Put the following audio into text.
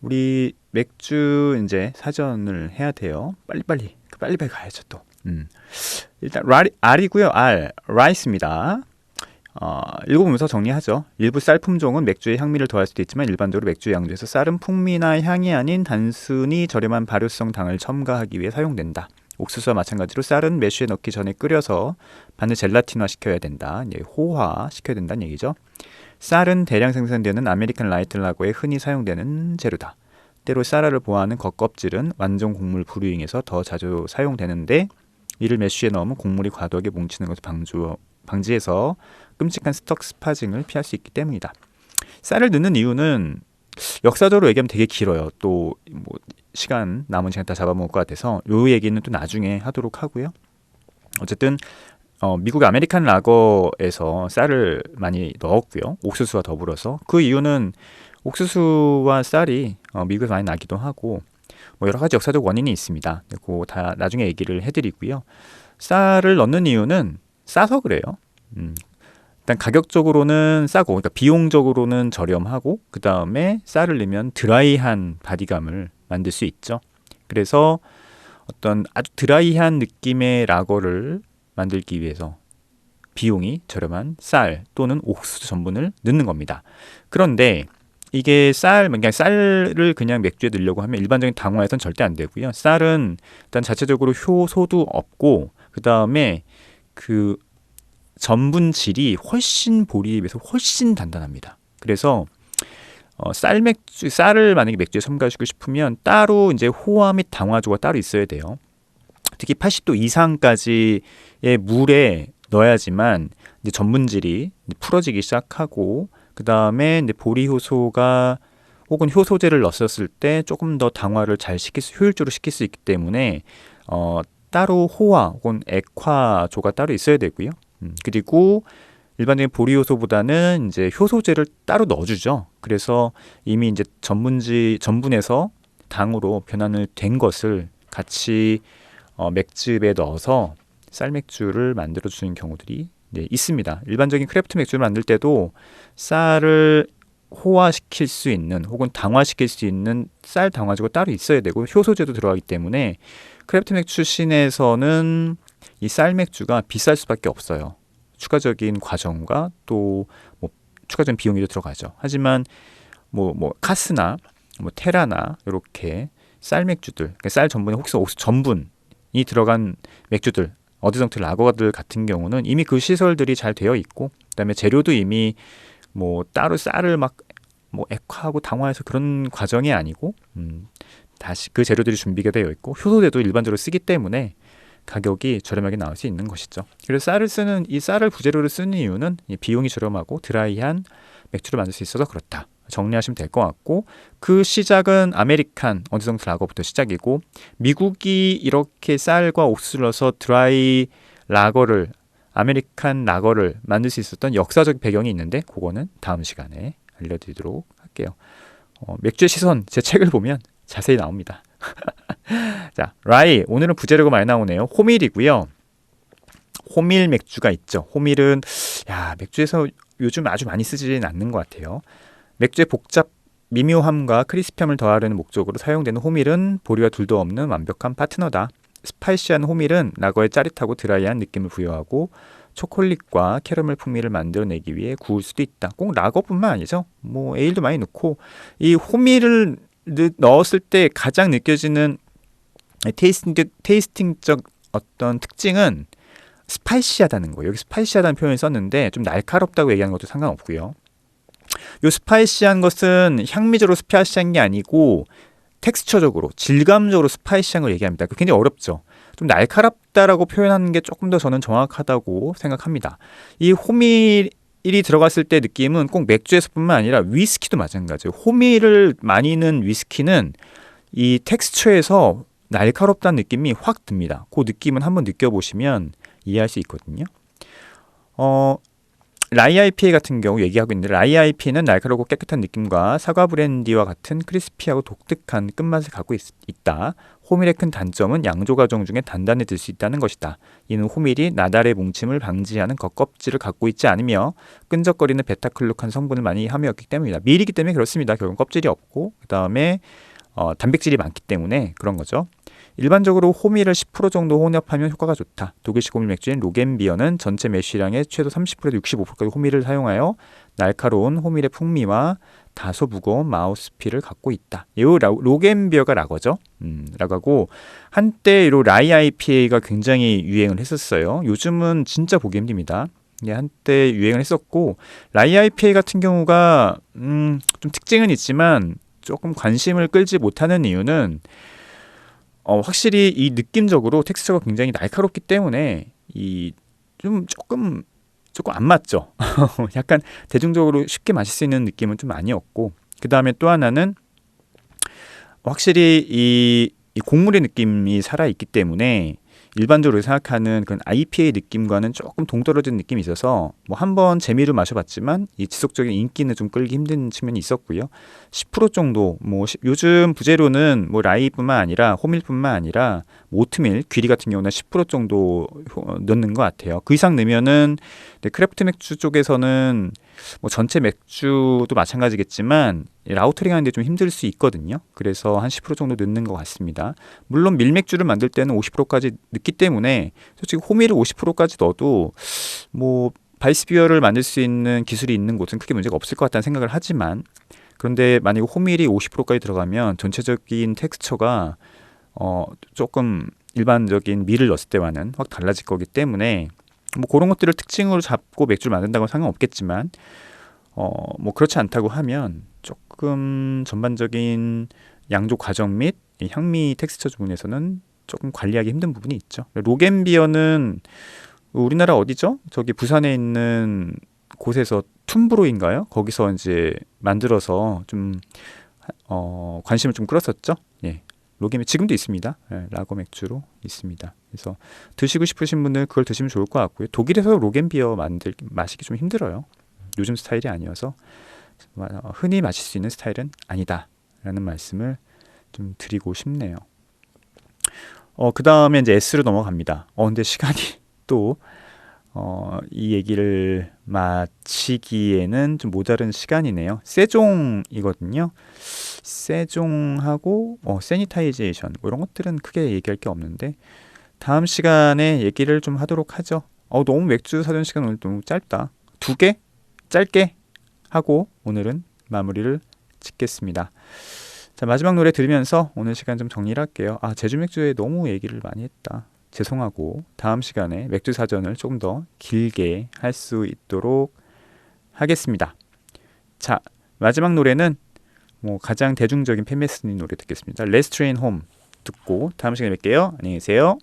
우리 맥주 이제 사전을 해야 돼요. 빨리빨리 가야죠 또. 일단 R이고요. 라이스입니다. 읽어보면서 정리하죠. 일부 쌀 품종은 맥주의 향미를 더할 수도 있지만 일반적으로 맥주의 양조에서 쌀은 풍미나 향이 아닌 단순히 저렴한 발효성 당을 첨가하기 위해 사용된다. 옥수수와 마찬가지로 쌀은 매슈에 넣기 전에 끓여서 반을 젤라틴화 시켜야 된다. 호화 시켜야 된다는 얘기죠. 쌀은 대량 생산되는 아메리칸 라이트 라거에 흔히 사용되는 재료다. 때로 쌀알을 보호하는 겉껍질은 완전 곡물 브루잉에서 더 자주 사용되는데 이를 매쉬에 넣으면 곡물이 과도하게 뭉치는 것을 방지해서 끔찍한 스톡 스파징을 피할 수 있기 때문이다. 쌀을 넣는 이유는 역사적으로 얘기하면 되게 길어요. 또 뭐 남은 시간 다 잡아먹을 것 같아서 요 얘기는 또 나중에 하도록 하고요. 어쨌든 미국의 아메리칸 라거에서 쌀을 많이 넣었고요. 옥수수와 더불어서. 그 이유는 옥수수와 쌀이 미국에서 많이 나기도 하고 뭐 여러 가지 역사적 원인이 있습니다. 그거 다 나중에 얘기를 해드리고요. 쌀을 넣는 이유는 싸서 그래요. 일단 가격적으로는 싸고, 그러니까 비용적으로는 저렴하고, 그 다음에 쌀을 넣으면 드라이한 바디감을 만들 수 있죠. 그래서 어떤 아주 드라이한 느낌의 라거를 만들기 위해서 비용이 저렴한 쌀 또는 옥수수 전분을 넣는 겁니다. 그런데 이게 그러니까 쌀을 그냥 맥주에 넣으려고 하면 일반적인 당화에선 절대 안 되고요. 쌀은 일단 자체적으로 효소도 없고 그 다음에 그 전분질이 훨씬 보리에 비해서 훨씬 단단합니다. 그래서 쌀을 만약에 맥주에 첨가하시고 싶으면 따로 이제 호화 및 당화조가 따로 있어야 돼요. 특히 80도 이상까지의 물에 넣어야지만 이제 전분질이 풀어지기 시작하고 그 다음에 이제 보리 효소가 혹은 효소제를 넣었을 때 조금 더 당화를 효율적으로 시킬 수 있기 때문에 따로 호화 혹은 액화조가 따로 있어야 되고요. 그리고 일반적인 보리 효소보다는 이제 효소제를 따로 넣어주죠. 그래서 이미 이제 전분에서 당으로 변환을 된 것을 같이 맥즙에 넣어서 쌀맥주를 만들어주는 경우들이 있습니다. 일반적인 크래프트 맥주를 만들 때도 쌀을 호화시킬 수 있는 혹은 당화시킬 수 있는 쌀 당화제가 따로 있어야 되고 효소제도 들어가기 때문에 크래프트 맥주 씬에서는 이 쌀맥주가 비쌀 수밖에 없어요. 추가적인 과정과 또 뭐 추가적인 비용이 들어가죠. 하지만 뭐 카스나 뭐 테라나 이렇게 쌀맥주들, 그러니까 쌀 전분에 혹시 옥수수 전분이 들어간 맥주들, 어드정트 라거들 같은 경우는 이미 그 시설들이 잘 되어 있고, 그다음에 재료도 이미 뭐 따로 쌀을 막 뭐 액화하고 당화해서 그런 과정이 아니고 다시 그 재료들이 준비가 되어 있고 효소제도 일반적으로 쓰기 때문에 가격이 저렴하게 나올 수 있는 것이죠. 그래서 이 쌀을 부재료로 쓰는 이유는 비용이 저렴하고 드라이한 맥주를 만들 수 있어서 그렇다. 정리하시면 될 것 같고, 그 시작은 아메리칸 어드정트 라거부터 시작이고, 미국이 이렇게 쌀과 옥수수를 넣어서 드라이 라거를 아메리칸 라거를 만들 수 있었던 역사적 배경이 있는데 그거는 다음 시간에 알려드리도록 할게요. 맥주의 시선 제 책을 보면 자세히 나옵니다. 자, 라이 오늘은 부재료가 많이 나오네요. 호밀이고요. 호밀 맥주가 있죠. 호밀은 맥주에서 요즘 아주 많이 쓰지는 않는 것 같아요. 맥주의 미묘함과 크리스피함을 더하려는 목적으로 사용되는 호밀은 보리와 둘도 없는 완벽한 파트너다. 스파이시한 호밀은 라거에 짜릿하고 드라이한 느낌을 부여하고 초콜릿과 캐러멜 풍미를 만들어내기 위해 구울 수도 있다. 꼭 라거뿐만 아니죠. 뭐 에일도 많이 넣고, 이 호밀을 넣었을 때 가장 느껴지는 테이스팅적 어떤 특징은 스파이시하다는 거예요. 여기 스파이시하다는 표현을 썼는데 좀 날카롭다고 얘기하는 것도 상관없고요. 요 스파이시한 것은 향미적으로 스파이시한 게 아니고 텍스처적으로, 질감적으로 스파이시한 걸 얘기합니다. 굉장히 어렵죠. 좀 날카롭다라고 표현하는 게 조금 더 저는 정확하다고 생각합니다. 이 호밀이 들어갔을 때 느낌은 꼭 맥주에서뿐만 아니라 위스키도 마찬가지예요. 호밀을 많이 넣은 위스키는 이 텍스처에서 날카롭다는 느낌이 확 듭니다. 그 느낌은 한번 느껴보시면 이해할 수 있거든요. 라이 IPA 같은 경우 얘기하고 있는데 라이 IPA는 날카롭고 깨끗한 느낌과 사과 브랜디와 같은 크리스피하고 독특한 끝맛을 갖고 있다. 호밀의 큰 단점은 양조 과정 중에 단단해질 수 있다는 것이다. 이는 호밀이 나달의 뭉침을 방지하는 겉껍질을 갖고 있지 않으며 끈적거리는 베타클루칸 성분을 많이 함유했기 때문이다. 밀이기 때문에 그렇습니다. 결국 껍질이 없고 그 다음에 단백질이 많기 때문에 그런 거죠. 일반적으로 호밀을 10% 정도 혼합하면 효과가 좋다. 독일식 호밀 맥주인 로겐비어는 전체 매실량의 최소 30%에서 65%까지 호밀을 사용하여 날카로운 호밀의 풍미와 다소 무거운 마우스필을 갖고 있다. 이 로겐비어가 라거죠. 라거고 한때 이 라이 IPA가 굉장히 유행을 했었어요. 요즘은 진짜 보기 힘듭니다. 한때 유행을 했었고 라이 IPA 같은 경우가 좀 특징은 있지만 조금 관심을 끌지 못하는 이유는 확실히 이 느낌적으로 텍스처가 굉장히 날카롭기 때문에 이 조금 안 맞죠. 약간 대중적으로 쉽게 마실 수 있는 느낌은 좀 아니었고 그 다음에 또 하나는 확실히 이 곡물의 느낌이 살아있기 때문에 일반적으로 생각하는 그런 IPA 느낌과는 조금 동떨어진 느낌이 있어서 뭐 한번 재미로 마셔봤지만 이 지속적인 인기는 좀 끌기 힘든 측면이 있었고요. 10% 정도 뭐 요즘 부재료는 뭐 라이뿐만 아니라 호밀뿐만 아니라 오트밀, 귀리 같은 경우는 10% 정도 넣는 것 같아요. 그 이상 넣으면은 크래프트 맥주 쪽에서는 뭐 전체 맥주도 마찬가지겠지만 라우터링 하는데 좀 힘들 수 있거든요. 그래서 한 10% 정도 넣는 것 같습니다. 물론 밀맥주를 만들 때는 50%까지 넣기 때문에 솔직히 호밀을 50%까지 넣어도 뭐 바이스비어를 만들 수 있는 기술이 있는 곳은 크게 문제가 없을 것 같다는 생각을 하지만 그런데 만약에 호밀이 50%까지 들어가면 전체적인 텍스처가 조금 일반적인 밀을 넣었을 때와는 확 달라질 거기 때문에 뭐 그런 것들을 특징으로 잡고 맥주를 만든다고는 상관없겠지만 뭐 그렇지 않다고 하면 조금 전반적인 양조 과정 및 향미 텍스처 부분에서는 조금 관리하기 힘든 부분이 있죠. 로겐비어는 우리나라 어디죠? 저기 부산에 있는 곳에서 툼브로인가요? 거기서 이제 만들어서 좀 관심을 좀 끌었었죠. 예. 로겐 지금도 있습니다. 예, 라거 맥주로 있습니다. 그래서 드시고 싶으신 분들 그걸 드시면 좋을 것 같고요. 독일에서 로겐비어 마시기 좀 힘들어요. 요즘 스타일이 아니어서 흔히 마실 수 있는 스타일은 아니다라는 말씀을 좀 드리고 싶네요. 그 다음에 이제 S로 넘어갑니다. 근데 시간이 또 이 얘기를 마치기에는 좀 모자른 시간이네요. 세종이거든요. 세종하고 세니타이제이션 뭐 이런 것들은 크게 얘기할 게 없는데 다음 시간에 얘기를 좀 하도록 하죠. 너무 맥주 사전 시간 오늘 너무 짧다. 2개? 짧게 하고 오늘은 마무리를 짓겠습니다. 자, 마지막 노래 들으면서 오늘 시간 좀 정리를 할게요. 제주 맥주에 너무 얘기를 많이 했다. 죄송하고 다음 시간에 맥주 사전을 조금 더 길게 할 수 있도록 하겠습니다. 자, 마지막 노래는 뭐 가장 대중적인 팬메스님 노래 듣겠습니다. Let's Train Home 듣고 다음 시간에 뵐게요. 안녕히 계세요.